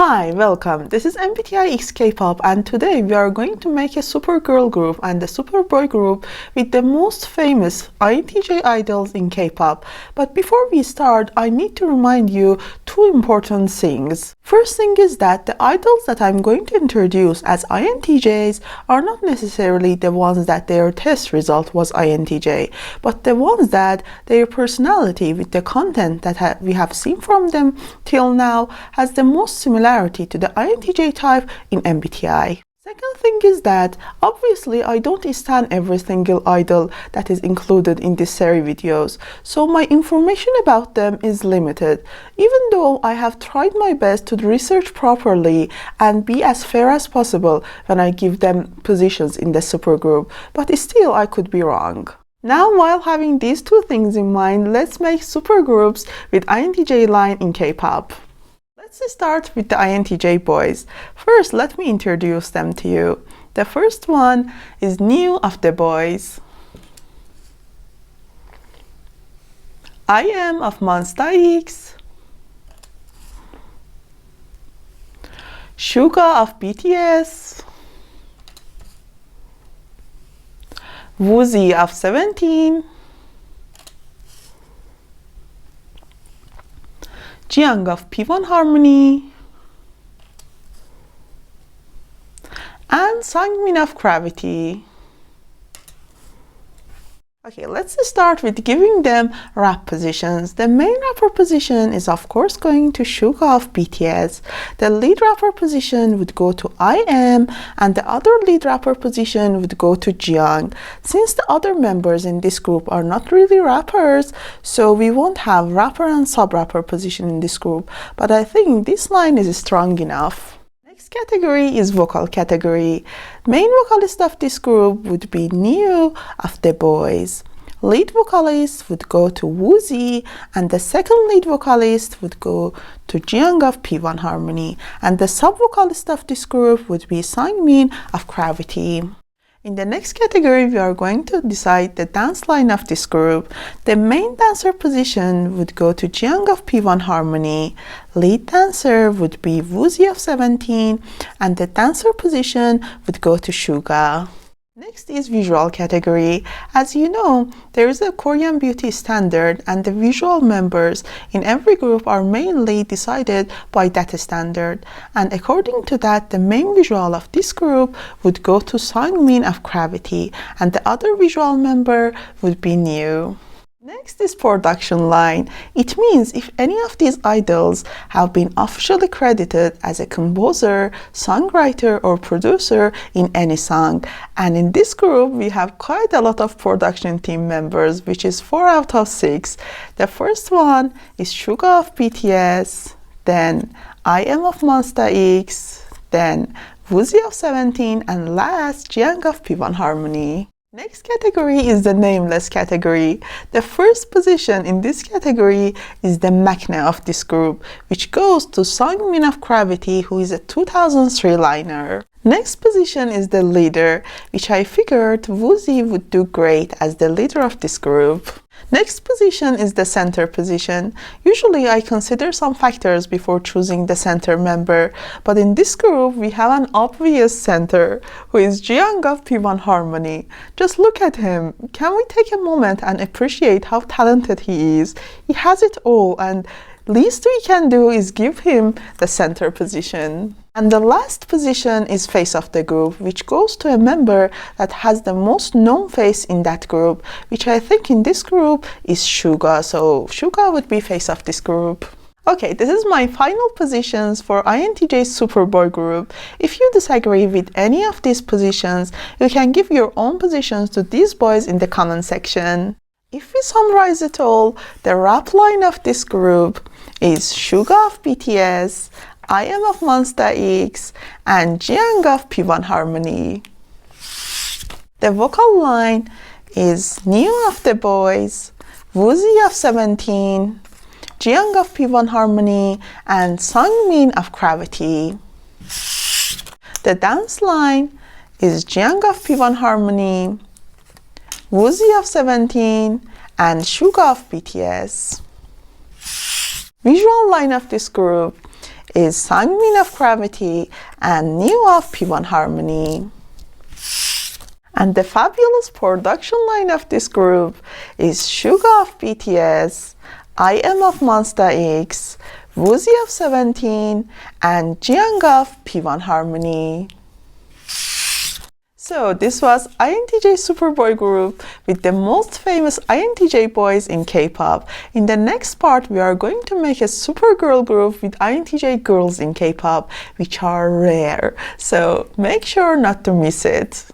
Hi, welcome. This is MBTI X Kpop, and today we are going to make a super girl group and a super boy group with the most famous INTJ idols in Kpop. But before we start, I need to remind you two important things. First thing is that the idols that I'm going to introduce as INTJs are not necessarily the ones that their test result was INTJ, but the ones that their personality with the content that we have seen from them till now has the most similarity to the INTJ type in MBTI. Second thing is that obviously I don't stand every single idol that is included in this series videos, so my information about them is limited, even though I have tried my best to research properly and be as fair as possible when I give them positions in the supergroup, but still I could be wrong. Now, while having these two things in mind, let's make supergroups with INTJ line in K-pop. Let's start with the INTJ boys. First, let me introduce them to you. The first one is New of the Boyz. I am of Monsta X. Suga of BTS. Woozi of 17. Jiung of P1 Harmony, and Seungmin of Cravity. Okay, let's start with giving them rap positions. The main rapper position is of course going to Suga of BTS. The lead rapper position would go to IM, and the other lead rapper position would go to Jiung. Since the other members in this group are not really rappers, so we won't have rapper and sub-rapper position in this group, but I think this line is strong enough. Next category is vocal category. Main vocalist of this group would be New of the Boyz. Lead vocalist would go to Woozi, and the second lead vocalist would go to Jiung of P1 Harmony, and the sub-vocalist of this group would be Seungmin of Cravity. In the next category, we are going to decide the dance line of this group. The main dancer position would go to Jiung of P1 Harmony. Lead dancer would be Woozi of 17, and the dancer position would go to Suga. Next is visual category. As you know, there is a Korean beauty standard, and the visual members in every group are mainly decided by that standard. And according to that, the main visual of this group would go to Seungmin of Cravity, and the other visual member would be New. Next is production line. It means if any of these idols have been officially credited as a composer, songwriter, or producer in any song. And in this group, we have quite a lot of production team members, which is 4 out of 6. The first one is Suga of BTS, then IM of Monsta X, then Woozi of 17, and last Jiung of P1 Harmony. Next category is the nameless category. The first position in this category is the maknae of this group, which goes to Seungmin of Cravity, who is a 2003 liner. Next position is the leader, which I figured Woozi would do great as the leader of this group. Next position is the center position. Usually I consider some factors before choosing the center member, but in this group we have an obvious center, who is Jiung of P1 Harmony. Just look at him. Can we take a moment and appreciate how talented he is? He has it all, and least we can do is give him the center position. And the last position is face of the group, which goes to a member that has the most known face in that group, which I think in this group is Suga. So Suga would be face of this group. Okay, this is my final positions for INTJ Superboy group. If you disagree with any of these positions, you can give your own positions to these boys in the comment section. If we summarize it all, the rap line of this group is Suga of BTS, IM of Monsta X, and Jiung of P1 Harmony. The vocal line is New of the Boyz, Woozi of 17, Jiung of P1 Harmony, and Seungmin of Cravity. The dance line is Jiung of P1 Harmony, Woozi of 17, and Suga of BTS. Visual line of this group is Seungmin of Cravity and New of P1 Harmony. And the fabulous production line of this group is Suga of BTS, IM of Monsta X, Woozi of 17, and Jiung of P1 Harmony. So this was INTJ Superboy group with the most famous INTJ boys in K-pop. In the next part, we are going to make a Supergirl group with INTJ girls in K-pop, which are rare. So make sure not to miss it.